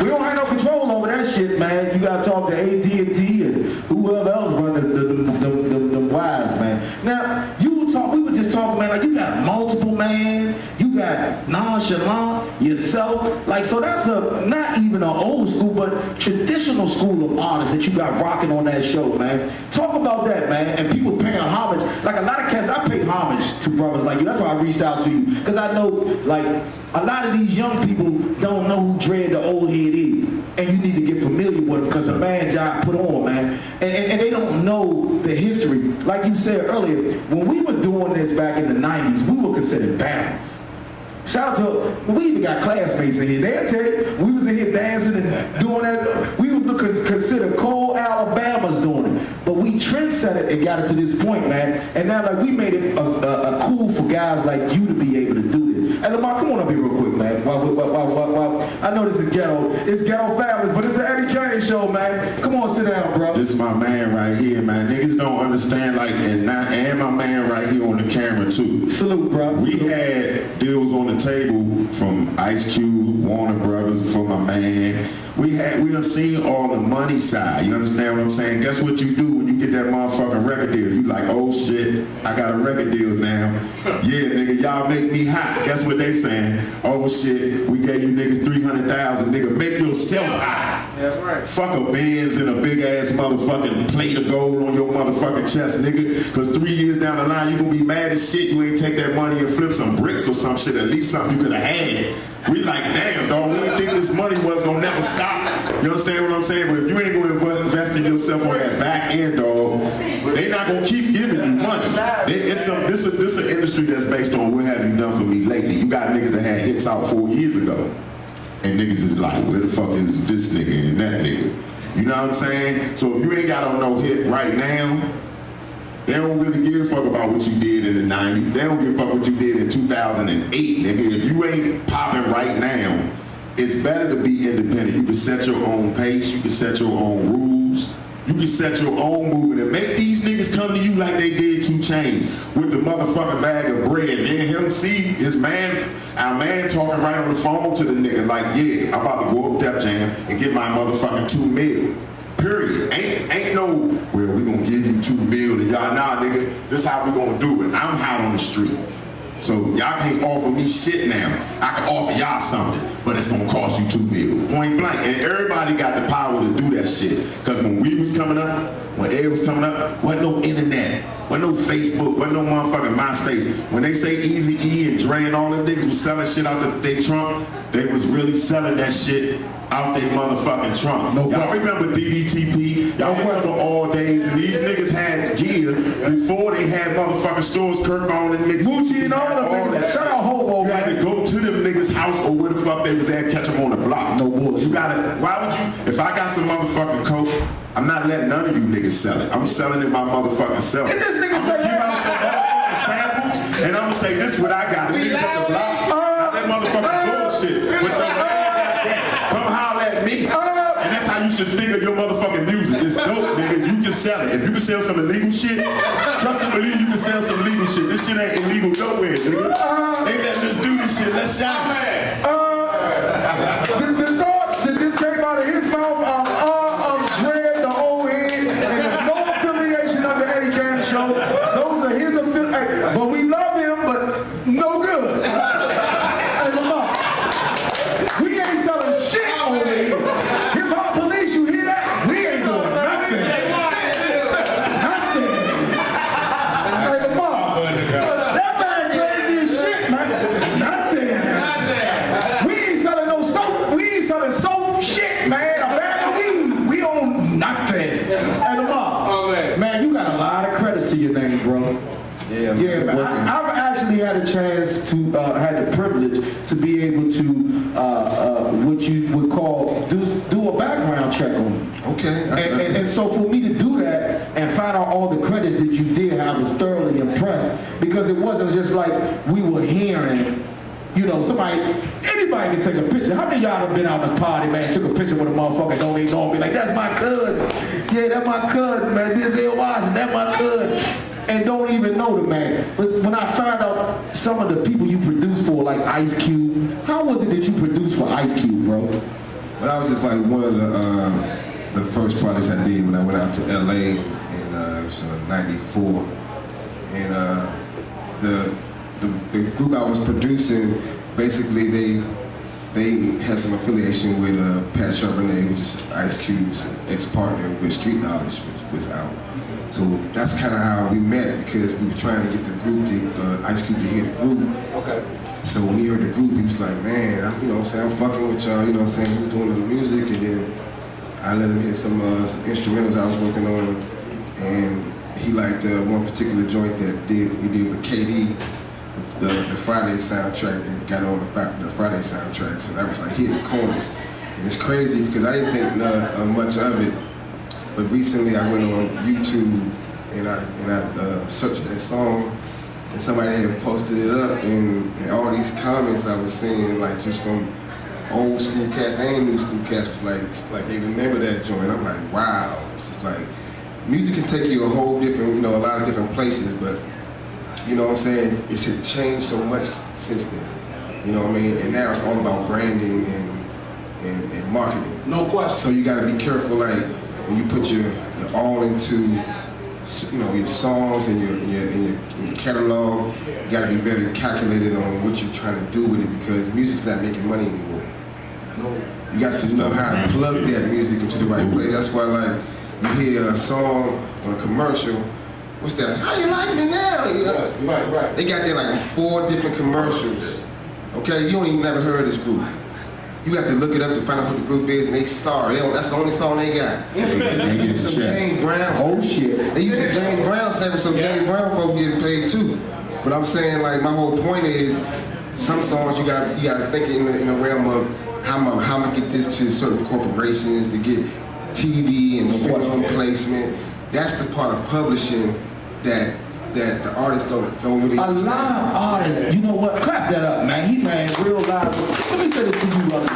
We don't have no control over that shit, man. You gotta talk to AT&T and whoever else run the wires, man. Now, we were just talking, man, like you got multiple, man. You got nonchalant, yourself. Like, so that's not even an old school, but traditional school of artists that you got rocking on that show, man. Talk about that, man. And people paying homage. Like a lot of cats, I pay homage to brothers like you. That's why I reached out to you. Because I know, like, a lot of these young people don't know who Dread the Old Head is. And you need to get familiar with him because the man job put on, man. And they don't know the history. Like you said earlier, when we were doing this back in the 90s, we were considered bands. Shout out to, we even got classmates in here. They'll tell you, we was in here dancing and doing that. We was considered cold Alabama's doing it. But we trendset it and got it to this point, man. And now, like, we made it a cool for guys like you to be able to do this. And Lamar, come on up here real quick, man. I know this is ghetto. It's ghetto fabulous, but it's the Eddie Kayne show, man. Come on, sit down, bro. This is my man right here, man. Niggas don't understand, like, and my man right here on the camera, too. Salute, bro. We had deals on the table from Ice Cube, Warner Brothers, for my man. We done seen all the money side. You understand what I'm saying? Guess what you do when you get that motherfucking record deal? You like, oh shit, I got a record deal now. Yeah, nigga, y'all make me hot. Guess what they saying? Oh shit, we gave you niggas 300,000. Nigga, make yourself hot. That's right. Fuck a Benz and a big ass motherfucking plate of gold on your motherfucking chest, nigga. Cause 3 years down the line, you gonna be mad as shit. You ain't take that money and flip some bricks or some shit. At least something you could have had. We like, damn, dog, we didn't think this money was gonna never stop. You understand what I'm saying? But if you ain't gonna invest in yourself on that back end, dog, they not gonna keep giving you money. This an industry that's based on what have you done for me lately. You got niggas that had hits out 4 years ago. And niggas is like, where the fuck is this nigga and that nigga? You know what I'm saying? So if you ain't got on no hit right now, they don't really give a fuck about what you did in the 90s. They don't give a fuck what you did in 2008, nigga. If you ain't popping right now, it's better to be independent. You can set your own pace. You can set your own rules. You can set your own movement and make these niggas come to you like they did 2 Chainz with the motherfucking bag of bread. And him see his man, our man talking right on the phone to the nigga like, yeah, I'm about to go up Def Jam and get my motherfucking 2 mil. Period. Ain't no, well, we gonna give you 2 mil and y'all, nah, nigga, this how we gonna do it. I'm hot on the street. So y'all can't offer me shit now. I can offer y'all something, but it's gonna cost you 2 mil. Point blank. And everybody got the power to do that shit. Cause when we was coming up, when Ed was coming up, wasn't no internet, wasn't no Facebook, wasn't no motherfucking MySpace. When they say Easy E and Dre and all them niggas was selling shit out their trunk, they was really selling that shit out their motherfucking trunk. No, y'all remember DDTP? Y'all remember All Days? And these niggas had gear before they had motherfucking stores, Kirkbone and niggas. Gucci and all that shit. Hobo, you had to go to them niggas' house or where the fuck they was at, catch them on the block. No bullshit. You gotta, why would you, if I got some motherfucking coke, I'm not letting none of you niggas sell it. I'm selling it my motherfucking self. And this nigga I'm gonna give out some motherfucking samples, and I'm gonna say, this is what I got. The niggas at the block, not that motherfucking bullshit. But your man got that. Come holler at me. And that's how you should think of your motherfucking music. It's dope, nigga. You can sell it. If you can sell some illegal shit, trust and believe you can sell some legal shit. This shit ain't illegal nowhere, nigga. They letting us do this shit. Let's shine. The thoughts that this came out of his mouth of Dread, the Old Head, and there's no affiliation of the Eddie Kayne show. Those are his affiliations. But we love him, but no good. Hey, Lamar, we ain't selling shit over here. Hip Hop Police, you hear that? We ain't doing nothing. Nothing. Hey, Lamar, that man crazy as shit, man. Nothing. We ain't selling no soap. We ain't selling soap shit, man. A bag of weed. We own nothing. Hey, Lamar, man, you got a lot of credits to your name, bro. Yeah, man. I've actually had a chance to, had the privilege to be able to, what you would call, do a background check on you. Okay. And so for me to do that and find out all the credits that you did, I was thoroughly impressed because it wasn't just like we were hearing, you know, anybody can take a picture. How many of y'all have been out in a party, man, took a picture with a motherfucker, don't even know me, like, that's my cousin. Yeah, that's my cousin, man. This is Washington, that's my cousin. And don't even know the man. But when I found out some of the people you produced for, like Ice Cube, how was it that you produced for Ice Cube, bro? But I was just like one of the first projects I did when I went out to LA in '94, and the group I was producing, basically they had some affiliation with Pat Charbonnet, which is Ice Cube's ex-partner with Street Knowledge was out. So that's kind of how we met, because we were trying to get the group to Ice Cube to hear the group. Okay. So when he heard the group, he was like, man, you know what I'm saying, I'm fucking with y'all, you know what I'm saying, he was doing the music, and then I let him hear some instrumentals I was working on, and he liked one particular joint that he did with KD, the Friday soundtrack, and got on the Friday soundtrack, so that was like hitting corners. And it's crazy because I didn't think much of it, but recently I went on YouTube and I searched that song, and somebody had posted it up, and all these comments I was seeing, like just from old school cats and new school cats, was like they remember that joint. I'm like, wow. It's just like, music can take you a whole different, a lot of different places, but you know what I'm saying, it's changed so much since then. You know what I mean? And now it's all about branding and marketing. No question. So you gotta be careful, like when you put your all into your songs and your catalog, you gotta be very calculated on what you're trying to do with it, because music's not making money anymore. You got to know how to plug that music into the right place. That's why, like, you hear a song on a commercial, what's that? How you like me now? Right. They got there like 4 different commercials. Okay, you don't even never heard of this group. You got to look it up to find out who the group is, and that's the only song they got. Some James Brown. Oh shit. They use James Brown sample, some James Brown folks getting paid too. But I'm saying, like, my whole point is, some songs you got to think in the realm of how am I get this to certain corporations to get TV and film placement. That's the part of publishing that the artists don't really A understand. lot of artists, you know what? Clap that up, man. He ran real live. Let me say this to you, brother.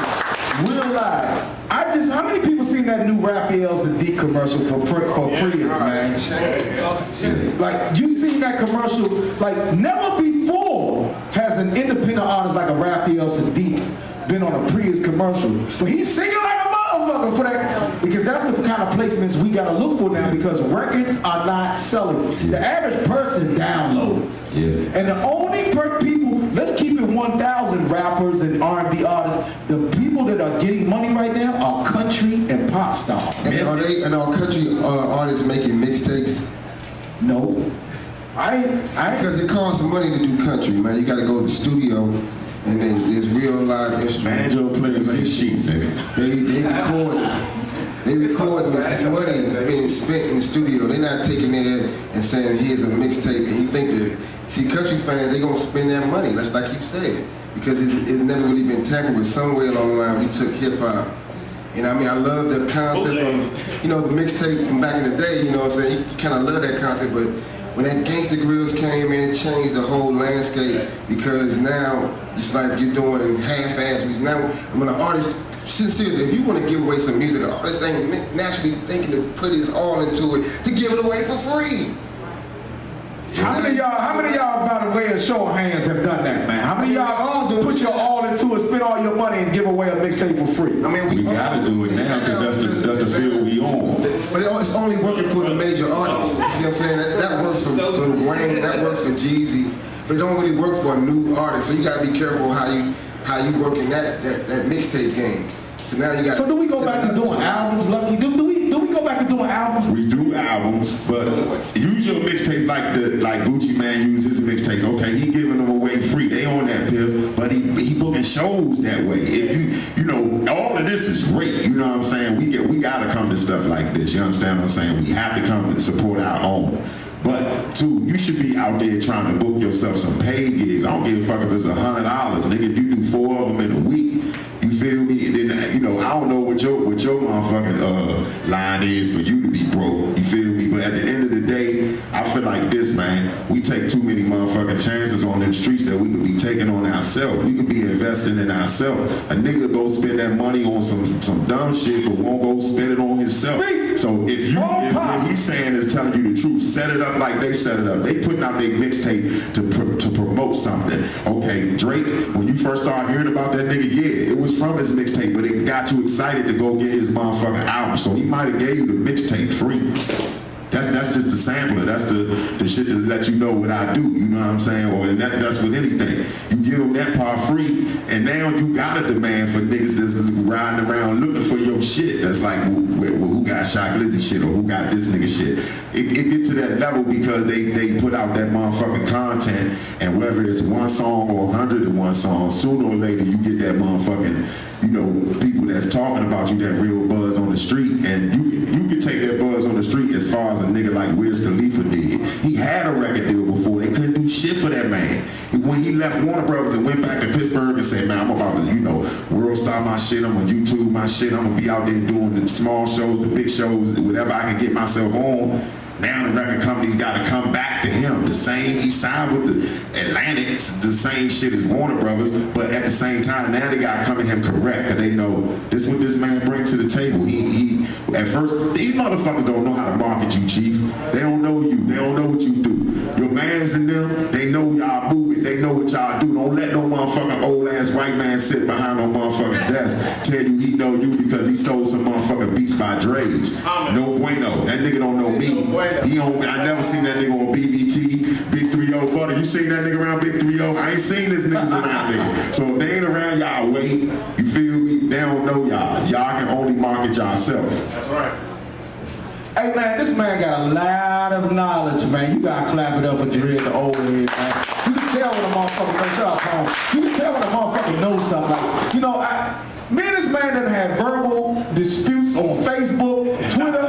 Real live. How many people seen that new Raphael Sadiq commercial for Prius, man? Like, you seen that commercial? Like, never before has an independent artist like a Raphael Sadiq been on a Prius commercial. But he's singing like a motherfucker for that, because that's the kind of placements we gotta look for now, because records are not selling. The average person downloads. Yeah. And the only people, let's keep it 1,000 rappers and R&B artists, the people that are getting money right now are country and pop stars. And are country artists making mixtapes? No. Because it costs money to do country, man. You gotta go to the studio, and then there's real live instruments. Banjo players and sheets in it. They record this money being spent in the studio. They're not taking there and saying, here's a mixtape, and you think that, see, country fans, they gonna spend that money, that's like you said, because it never really been tackled with. Somewhere along the line we took hip hop. And I mean, I love the concept of, the mixtape from back in the day, you know what I'm saying? You kind of love that concept, but when that Gangsta Grills came in, it changed the whole landscape, because now it's like you're doing half-ass music. Now, when an artist, sincerely, if you want to give away some music, the artist ain't naturally thinking to put his all into it to give it away for free. How many of y'all, by the way, a show of hands, have done that, man? How many of y'all put your all into it, spend all your money, and give away a mixtape for free? I mean, We gotta do it now, because that's the field we on. But it's only working for the major artists. You see what I'm saying? That works for Wayne, that works for Jeezy, but it don't really work for a new artist. So you gotta be careful how you working that mixtape game. So now you got. So do we go back to doing albums, Lucky? Do we go back to doing albums? We do albums, but use your mixtape like Gucci Man uses his mixtapes. Okay, he giving them away free. They on that piff, but he booking shows that way. If you all of this is great. You know what I'm saying? We gotta come to stuff like this. You understand what I'm saying? We have to come and support our own. But two, you should be out there trying to book yourself some paid gigs. I don't give a fuck if it's $100, nigga. You do 4 of them in a week. You feel me? And then I don't know what your motherfucking line is for you to be broke. You feel me? But at the end of the day, I feel like this, man. We take too many motherfucking chances on them streets that we could be taking on ourselves. We could be investing in ourselves. A nigga go spend that money on some dumb shit, but won't go spend it on himself. So if he's saying is telling you the truth, set it up like they set it up. They putting out their mixtape to promote something. Okay, Drake, when you first started hearing about that nigga, yeah, it was from his mixtape, but it got you excited to go get his motherfucking album. So he might have gave you the mixtape free. That's just the sampler. That's the shit to let you know what I do. You know what I'm saying? Or that's with anything. You give them that part free, and now you got a demand for niggas that's riding around looking for your shit. That's like, who got Shock Lizzy shit or who got this nigga shit? It get to that level because they put out that motherfucking content, and whether it's one song or 101 songs, sooner or later you get that motherfucking, you know, people that's talking about you, that real buzz on the street, and you can take that buzz on the street as far as a nigga like Wiz Khalifa did. He had a record deal before. They couldn't do shit for that man. When he left Warner Brothers and went back to Pittsburgh and said, man, I'm about to, you know, world star my shit, I'm on YouTube my shit, I'm gonna be out there doing the small shows, the big shows, whatever I can get myself on. Now the record company's got to come back to him. The same, he signed with the Atlantic, the same shit as Warner Brothers, but at the same time, now they got to come to him correct, because they know this is what this man brings to the table. He at first, these motherfuckers don't know how to market you, Chief. They don't know you. They don't know what you do. Your mans and them, they know y'all moving. They know what y'all do. Don't let no motherfucking old ass white man sit behind no motherfucking desk tell you he know you because he sold some motherfucking Beats by Dre's. No bueno. That nigga don't know me. I never seen that nigga on BBT, Big 3-0 Butter. You seen that nigga around Big 3-0? I ain't seen this niggas around there. So if they ain't around y'all, wait. You feel me? They don't know y'all. Y'all can only market yourself. That's right. Hey man, this man got a lot of knowledge, man. You gotta clap it up for Dre the old head, man. You can tell when a motherfucker, man, shut up, Tom. You can tell when a motherfucker knows something. Like, you know, me and this man done had verbal disputes on Facebook, Twitter.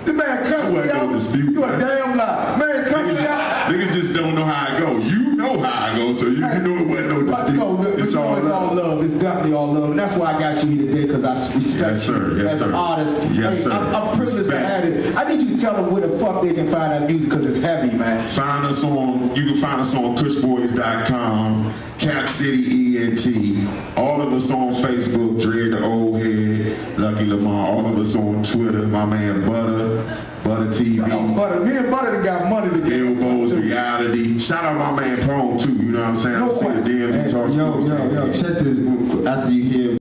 This man cussed me out. You a damn lie. Man, cussed me out. Niggas just don't know how I go. You know how I go, so you know it wasn't no dispute. It's all love. It's definitely all love. And that's why I got you here today, because I respect you as an artist. Yes, sir. I'm privileged to have it. I need you to tell them where the fuck they can find that music, because it's heavy, man. You can find us on kushboys.com, Cap City ENT, all of us on Facebook, Dre the Old Head, Lucky Lamar, all of us on Twitter, my man Butter TV. Me and Butter got money to get. Elbows Reality. Shout out my man Prone too, you know what I'm saying? No I see his DM. Yo, check this after you hear